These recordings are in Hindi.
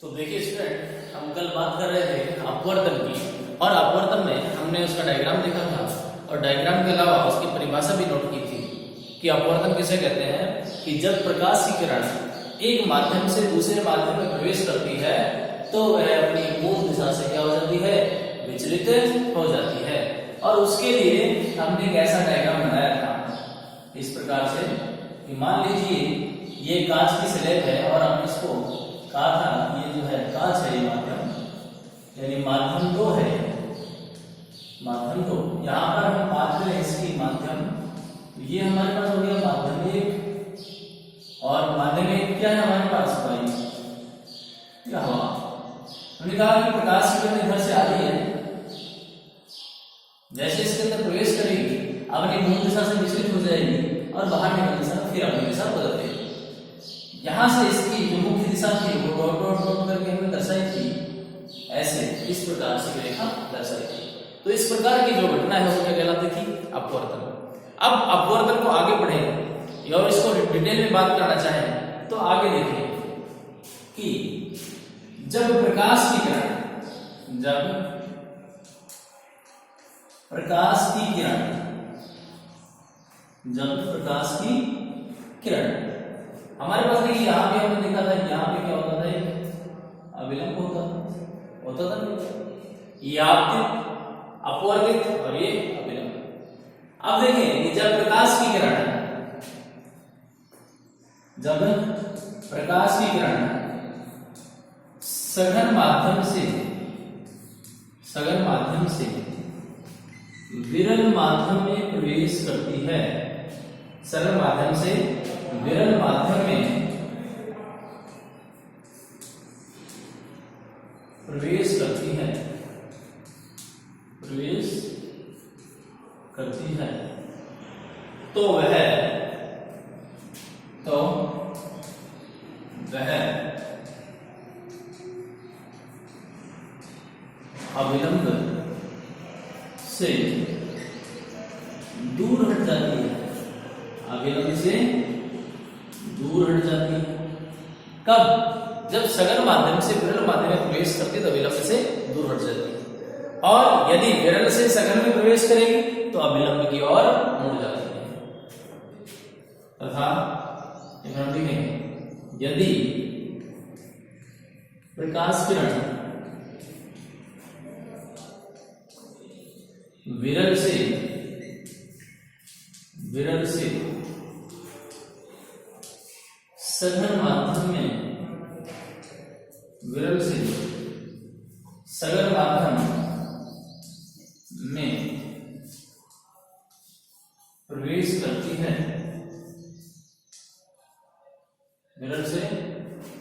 तो देखिए स्टूडेंट, हम कल बात कर रहे थे अपवर्तन की, और अपवर्तन में हमने उसका डायग्राम देखा था और डायग्राम के अलावा उसकी परिभाषा भी नोट की थी कि अपवर्तन किसे कहते हैं कि जब प्रकाश की किरण एक माध्यम से दूसरे माध्यम में प्रवेश करती है तो वह अपनी मूल दिशा से क्या हो जाती है, विचलित हो जाती है। और उसके लिए हमने एक ऐसा डायग्राम बनाया था इस प्रकार से कि मान लीजिए ये कांच की स्लेब है और हमने इसको कहा था ये जो है कांच है, ये माध्यम यानी माध्यम 2 है, माध्यम 2। यहाँ पर हम बात करें इसकी माध्यम, ये हमारे पास हो गया माध्यम 1 और माध्यम 1 क्या है हमारे पास भाई, क्या हवा। हमने कहा कि प्रकाश की किरण इधर से आ रही है, जैसे इसके अंदर प्रवेश करेगी अपनी मूल दिशा से विचलित हो जाएगी और बाहर निकलने से फिर अपनी दिशा बदल देगी। यहां से इसकी जो मुख्य दिशा थी वो डॉट डॉट डॉट करके हमने दर्शाई थी, ऐसे इस प्रकार से रेखा दर्शाई थी। तो इस प्रकार की जो घटना है वो क्या कहलाती थी, अपवर्तन। अब अपवर्तन को आगे बढ़े और इसको डिटेल में बात करना चाहें तो आगे देखें कि जब प्रकाश की किरण, जब प्रकाश की किरण, जब प्रकाश की किरण हमारे पास देखिए यहाँ पे हमने देखा था, यहाँ पे क्या होता था, अविलंब होता था, ये आपतित, अपवर्तित और ये अविलंब। अब देखिए कि जब प्रकाश की किरण, जब प्रकाश की किरण सघन माध्यम से विरल माध्यम में प्रवेश करती है, सरल माध्यम से विरल माध्यम में प्रवेश करती है, तो वह अविलंब से दूर हट जाती है, अविलंब से दूर हट जाती है। कब? जब सघन माध्यम से विरल माध्यम में प्रवेश करती है तो अविलंब से दूर हट जाती है, और यदि विरल से सघन में प्रवेश करेगी तो अविलंब की ओर मुड़ जाती है। तथा देखें, यदि प्रकाश किरण विरल से सघन माध्यम में, विरल से सघन माध्यम में प्रवेश करती है, विरल से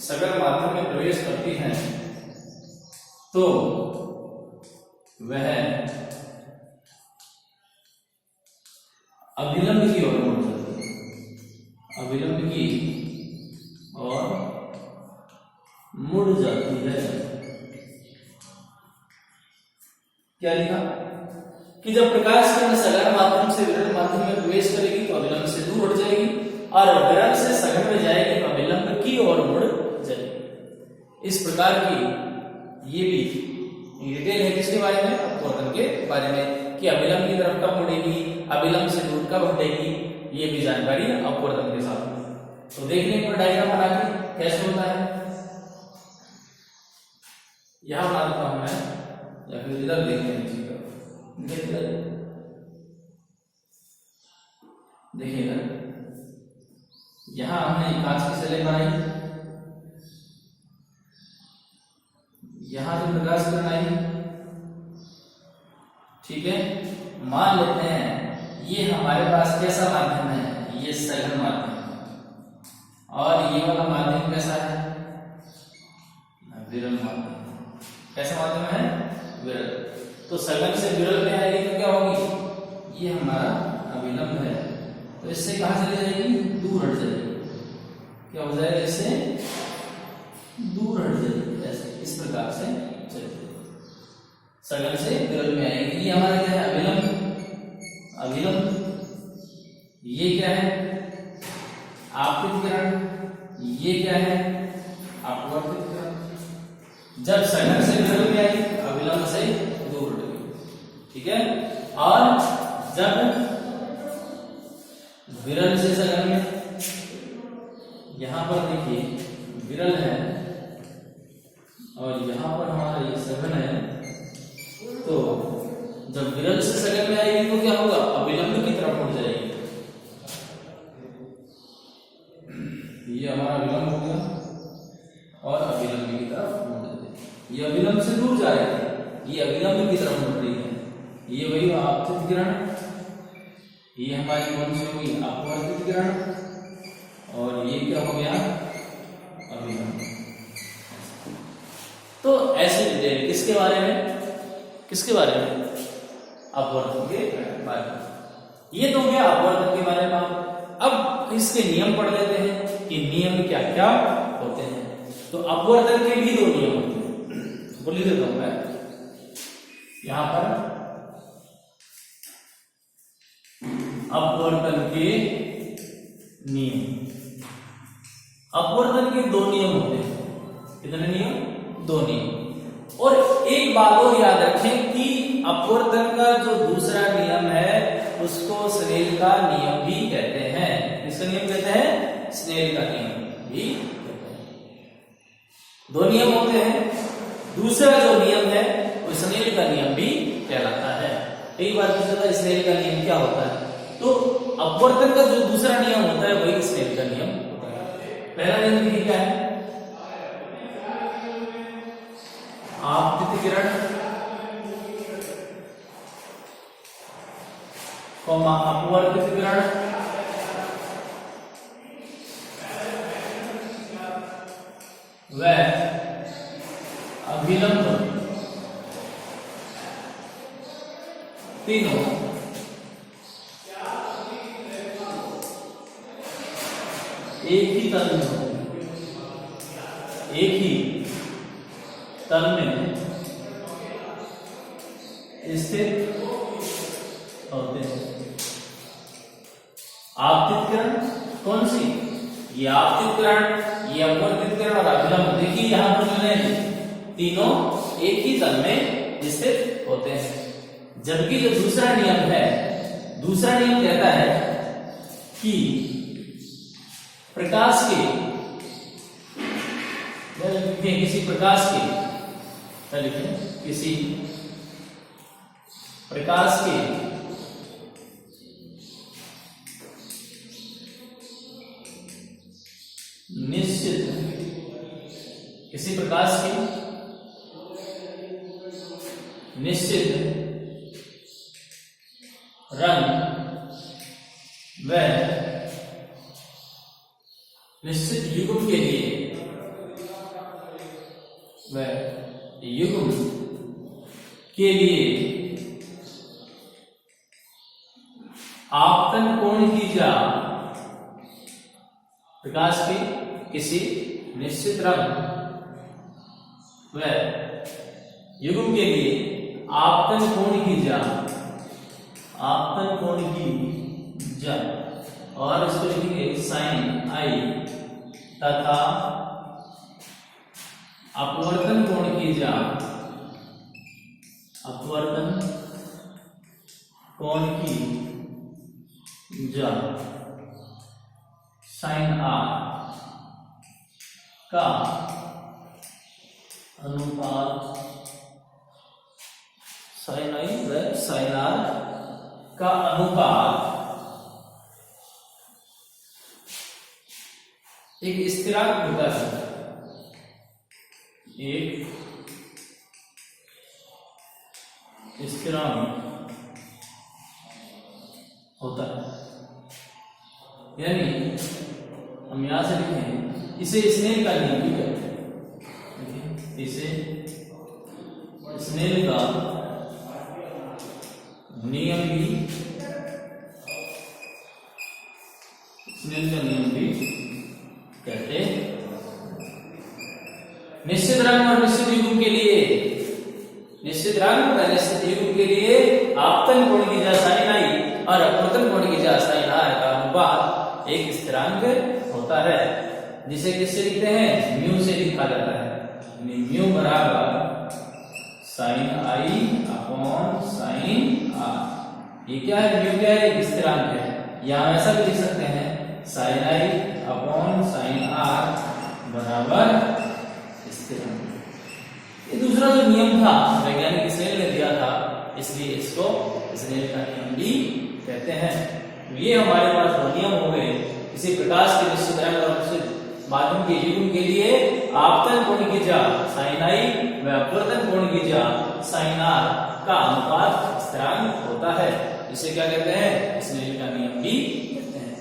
सघन माध्यम में प्रवेश करती है तो वह अविलंब की ओर मुड़ जाती है, अविलंब की ओर मुड़ जाती है। क्या लिखा कि जब प्रकाश किरण सघन माध्यम से विरल माध्यम में प्रवेश करेगी तो अविलंब से दूर हट जाएगी, और विरल से सघन में जाएगी तो अविलंब की ओर मुड़ जाएगी। इस प्रकार की ये भी डिटेल है किसके बारे में, अपवर्तन के बारे में, कि अविलंब की तरफ कब मुड़ेगी, अविलंब से दूर कब हटेगी, ये भी जानकारी अपवर्तन के साथ में। तो देखने पर डायग्राम बना के कैसे होता है, यहां बना देता हूं मैं, या फिर इधर देखने देखिएगा। यहां हमने कांच की स्लेब बनाई, यहां जो प्रकाश किरण आई, ठीक है। मान लेते हैं ये हमारे पास कैसा माध्यम है, ये सघन माध्यम, और ये वाला माध्यम कैसा है, विरल माध्यम। कैसा माध्यम है, विरल। तो सघन से विरल में आएगी तो क्या होगी, ये हमारा अविलंब है, तो इससे कहां चली जाएगी, दूर हट जाएगी। क्या हो जाएगा, इससे दूर हट जाएगी, ऐसे इस प्रकार से चलती है, सघन से विरल में आएगी। ये हमारा क्या है, अविलंब। ये क्या है, आपतित किरण। ये क्या है, अपवर्तित किरण। जब सघन से विरल में आई, अविलंब से दूर हट गई। ठीक है, और जब विरल से सघन में, यहां पर देखिए विरल है और यहां पर हमारा ये सघन है, तो जब विरल से सघन में आएगी तो क्या होगा, अविलंब की तरफ मुड़ जाएगी। ये हमारा विलंब हो गया और अविलंब की तरफ मुड़ जाएगी। ये अविलंब से दूर जा रही है, ये अविलंब की तरफ मुड़ रही है। ये वही आपतित किरण, ये हमारी कौन सी होगी, अपवर्तित किरण, और ये क्या हो गया, अविलंब। तो ऐसे डिटेल किसके बारे में, किसके बारे में, अपवर्तन के बारे में। ये तो हो गया अपवर्तन के बारे में। अब इसके नियम पढ़ लेते हैं कि नियम क्या क्या होते हैं। तो अपवर्तन के भी दो नियम होते हैं, बोल देता हूं मैं यहां पर। अपवर्तन के नियम, अपवर्तन के दो नियम होते हैं। कितने नियम, दो नियम। और एक बात और याद रखें कि अपवर्तन का जो दूसरा नियम है उसको स्नेल का नियम भी कहते हैं। किसका नियम कहते हैं, स्नेल का नियम भी कहते हैं। दो नियम होते हैं, दूसरा जो नियम है वो स्नेल का नियम भी कहलाता है। एक बार पूछा था स्नेल का नियम क्या होता है, तो अपवर्तन का जो दूसरा नियम होता है वही स्नेल का नियम होता है। पहला नियम देखिए क्या है, आपतित किरण कॉमा अपवर्तित किरण व अभिलंब तीनों एक ही तल में होते हैं, एक ही तल में स्थित होते हैं। आपतित किरण कौन सी, ये आपतित किरण, ये अपवर्तित किरण और अभिलंब, देखिए यहां पर मिले तीनों एक ही तल में स्थित होते हैं। जबकि जो दूसरा नियम है, दूसरा नियम कहता है कि प्रकाश के, किसी प्रकाश के, किसी प्रकाश के निश्चित, किसी प्रकाश के निश्चित रंग व निश्चित युग्म के लिए, वह युग्म के लिए आपतन कोण की जा, प्रकाश के किसी निश्चित रंग व युग्म के लिए आपतन कोण की जा, आपतन कोण की जा, और इसको लिखेंगे साइन आई, तथा अपवर्तन कोण की जा, अपवर्तन कोण की जा साइन आर का अनुपात, साइन आई व साइन आर का अनुपात एक स्थिरांक होता है, एक स्थिरांक होता है। यानी हम यहां से लिखें, इसे स्नेल का नियम भी कहते हैं। इसे स्नेल का नियम भी, स्नेल का नियम भी कहते हैं। निश्चित रंग और निश्चित युग्म के लिए, निश्चित रंग और निश्चित युग्म के लिए आपतन कोण की जा साइन आई और अपवर्तन कोण की जा साइन आर का अनुपात एक स्थिरांक होता है, जिसे किससे लिखते हैं, म्यू से लिखा जाता है। यानी म्यू बराबर sine i upon sine r. ये क्या है? म्यू क्या है? एक स्थिरांक है। यहां ऐसा भी लिख सकते हैं sine i upon sine r बराबर स्थिरांक। ये दूसरा जो नियम था वैज्ञानिक स्नेल ने दिया था, इसलिए इसको स्नेल का नियम भी कहते हैं। तो ये हमारे पास दो नियम हो गए। किसी प्रकाश के निश्चित तरंग और निश्चित माध्यम के युग्म के लिए आपतन कोण की जा साइन आई व अपवर्तन कोण की जा साइन आर का अनुपात स्थिरांक होता है। इसे क्या कहते हैं? स्नेल का नियम भी कहते हैं।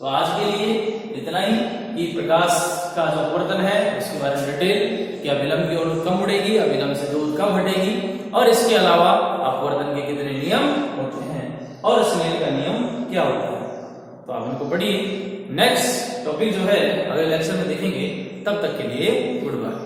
तो आज के लिए इतना ही कि प्रकाश का जो अपवर्तन है उसके बारे में डिटेल, कि अभिलंब की ओर कम उड़ेगी, अभिलंब से दूर कब हटेगी, और इसके अलावा अपवर्तन के कितने नियम होते हैं और स्नेल का नियम क्या होता है। तो आप इनको पढ़िए। नेक्स्ट टॉपिक जो है अगले लेक्चर में देखेंगे। तब तक के लिए गुड बाय।